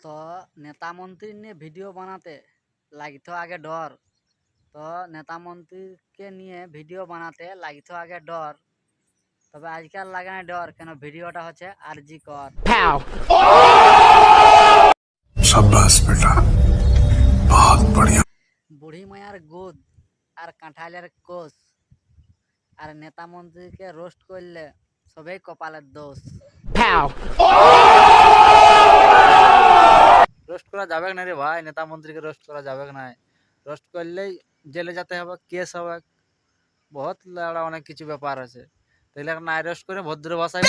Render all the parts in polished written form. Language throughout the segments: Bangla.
তো নেতা মন্ত্রী নিয়ে ভিডিও বানাতে লাগতো আগে ডর। তো নেতা মন্ত্রীকে নিয়ে ভিডিও বানাতে লাগতো আগে ডর, তবে আজকাল লাগে না ডর, কেন ভিডিওটা হচ্ছে আরজি কর। शाबाश बेटा, बहुत बढ़िया। বুড়ি মায়ার গুদ আর কাঁঠালের কোষ, আর নেতা মন্ত্রীকে রোস্ট করলে সবাই কপালের দোষ। রোস্ট করা যাবে না রে ভাই, নেতা মন্ত্রীকে রোস্ট করা যাবে না। রোস্ট করলেই জেলে যেতে হবে, কেস হবে, বহুত অনেক কিছু ব্যাপার আছে। তাইলে নাই রোস্ট করে ভদ্র ভাষায়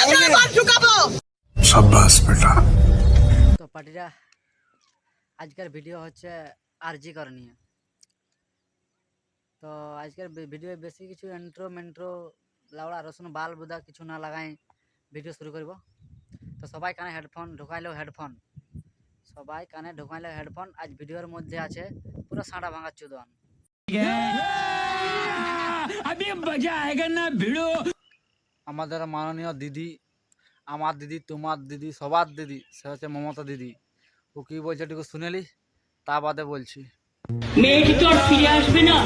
शाबाश बेटा। তো পার্টিরা আজকের ভিডিও হচ্ছে আরজি কর নিয়ে। তো আজকের ভিডিও বেশি কিছু মেন্ট্রো লাউড়া রসুন বাল বুদা কিছু না লাগাই ভিডিও শুরু করব। তো সবাই কানে হেডফোন ঢুকাইলেও হেডফোন, সবাই কানে ঢুকাইলেও হেডফোন। আজ ভিডিওর মধ্যে আছে পুরো সাঁড়া ভাঙা চুদন। আমাদের মাননীয় দিদি, আমার দিদি, তোমার দিদি, সবার দিদি, সে হচ্ছে মমতা দিদি। ও কি বলছে একটু শুনেলি, তা বাদে বলছি। মেয়েটি তো আর ফিরে আসবে না।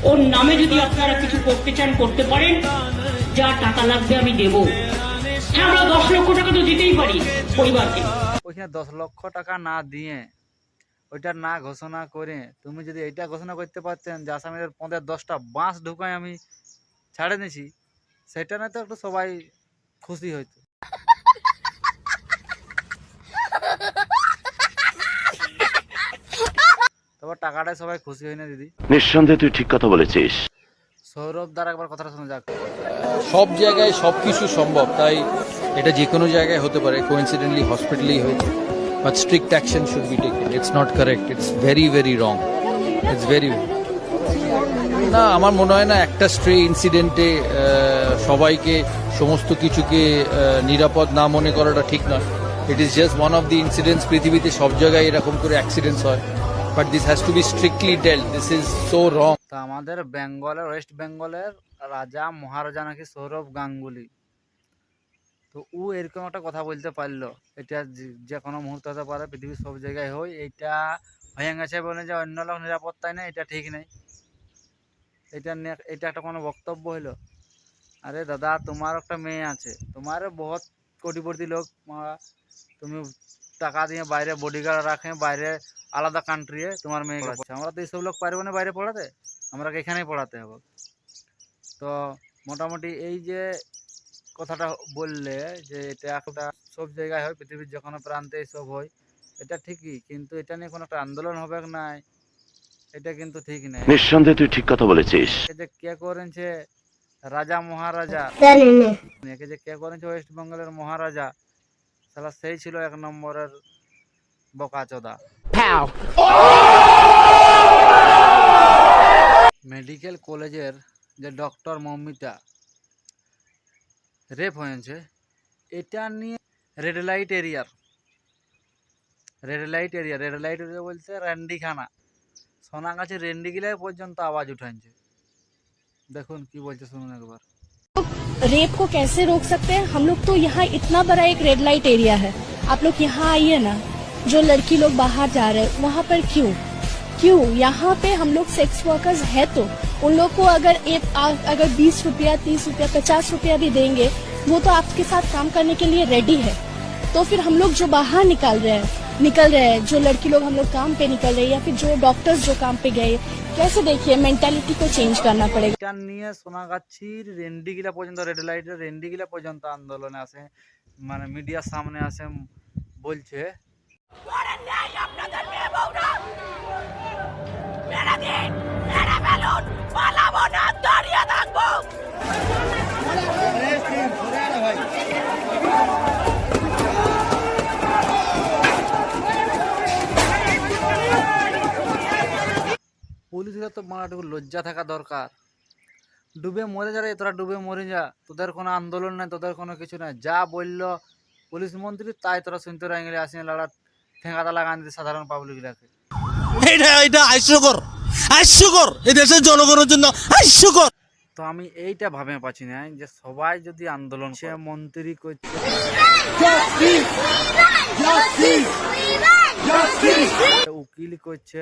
ওর নামে যদি আপনারা কিছু করতে চান করতে পারেন, যা টাকা লাগবে আমি দেব। আমরা 10 লক্ষ টাকা তো দিতেই পারি পরিবারকে। ওইখানে 10 লক্ষ টাকা না দিয়ে, ওইটা না ঘোষণা করে তুমি যদি এইটা ঘোষণা করতে পারতেন যে আসামের 10টা বাঁশ ঢুকায় আমি ছাড়ে নিয়েছি, সেটা না তো একটু সবাই খুশি হইতো। তবে টাকাটাই সবাই খুশি হয় না দিদি। নিঃসন্দেহে তুই ঠিক কথা বলেছিস। সৌরভ দ্বারা একবার কথাটা শোনা যাক। সব জায়গায় সব কিছু সম্ভব, তাই এটা যে কোনো জায়গায় হতে পারে। কোইন্সিডেন্টলি হসপিটালেই হয়েছে, but strict action should be taken. It's not correct, it's very very wrong, it's very না। আমার মনে হয় না একটা স্ট্রে ইনসিডেন্টে সবাইকে সমস্ত কিছুকে নিরাপদ না মনে করাটা ঠিক নয়। It is just one of the incidents. পৃথিবীতে সব জায়গায় এরকম করে অ্যাক্সিডেন্টস হয়, but this has to B strictly ডেল্ট। This is so রং। তা আমাদের বেঙ্গলের, ওয়েস্ট বেঙ্গলের রাজা মহারাজা নাকি সৌরভ গাঙ্গুলি। তো ও এরকম একটা কথা বলতে পারলো, এটা যে কোনো মুহূর্তে হতে পারে, পৃথিবীর সব জায়গায় হয়। এইটা হয়ে গেছে বলে যে অন্য লোক নিরাপত্তায় নেই, এটা ঠিক নেই। এটা একটা কোনো বক্তব্য হইলো? আরে দাদা, তোমার একটা মেয়ে আছে, তোমার বহুত কোটিপতি লোক, তুমি টাকা দিয়ে বাইরে বডিগার্ড রাখে, বাইরে আলাদা কান্ট্রি তোমার মেয়ে পড়াচ্ছে। আমরা তো এইসব লোক পারবো না বাইরে পড়াতে, আমরা এখানেই পড়াতে হবে। তো মোটামুটি এই যে কথাটা বললে যে এটা একটা সব জায়গায় হয়, পৃথিবীর যে কোনো প্রান্তে এইসব হয়, এটা ঠিকই, কিন্তু এটা নিয়ে কোনো একটা আন্দোলন হবে না, এটা কিন্তু ঠিক নেই। নিঃসন্দেহে তুই ঠিক কথা বলেছিস। যে কে করেছে রাজা মহারাজা, একে যে কে করেছে ওয়েস্ট বেঙ্গলের মহারাজা, তাহলে সেই ছিল 1 নম্বরের বোকাচোদা। মেডিকেল কলেজের যে ডক্টর মৌমিতা রেপ হয়েছে, এটা নিয়ে রেড লাইট এরিয়া বলতে রেন্ডিখানা, সোনাগাছি রেন্ডিগিলায় পর্যন্ত আওয়াজ উঠাইছে। দেখুন কি বলছে, শুনুন একবার। रेप को कैसे रोक सकते हैं? हम लोग तो यहाँ इतना बड़ा एक रेड लाइट एरिया है, आप लोग यहाँ आइए ना। जो लड़की लोग बाहर जा रहे हैं वहाँ पर क्यों यहाँ पे हम लोग सेक्स वर्कर्स है, तो उन लोग को अगर 20 रुपया 30 रुपया 50 रुपया भी देंगे, वो तो आपके साथ काम करने के लिए रेडी है। तो फिर हम लोग जो बाहर निकल रहे हैं, जो लड़की लोग हम लोग काम पे निकल रहे हैं, या फिर जो डॉक्टर्स जो काम पे गए, कैसे देखिए मेंटालिटी को चेंज करना पड़ेगा। এটা নিয়ে সোনাগাছির রেন্ডিগিলা পর্যন্ত, রেড লাইটের রেন্ডিগিলা পর্যন্ত আন্দোলনে আসে, মানে মিডিয়ার সামনে আসে, বলছে পুলিশের তো মারাটুকু লজ্জা থাকা দরকার। ডুবে মরে যা রে, তোরা ডুবে মরে যা, তোদের কোনো আন্দোলন নাই, তোদের কোনো কিছু নাই। যা বললো পুলিশ মন্ত্রী তাই তোরা শুনতে গেলে আসিনি, লড়া ঠেঙ্গাটা লাগান দিতে সাধারণ পাবলিক রাখে। এটা হাস্যকর এই দেশের জনগণের জন্য হাস্যকর। তো আমি এইটা ভাবে পাচ্ছি না যে সবাই যদি আন্দোলন, সে মন্ত্রী করছে উকিল করছে,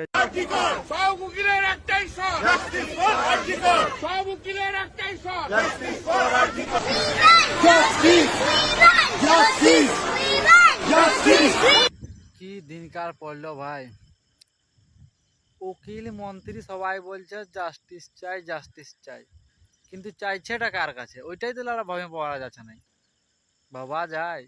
কি দিনকার পড়লো ভাই। উকিল মন্ত্রী সবাই বলছে জাস্টিস চাই জাস্টিস চাই, কিন্তু চাইছেটা কার কাছে? ওইটাই তো লারা ভাবে পাওয়া যাচ্ছে না, ভাবা যায়।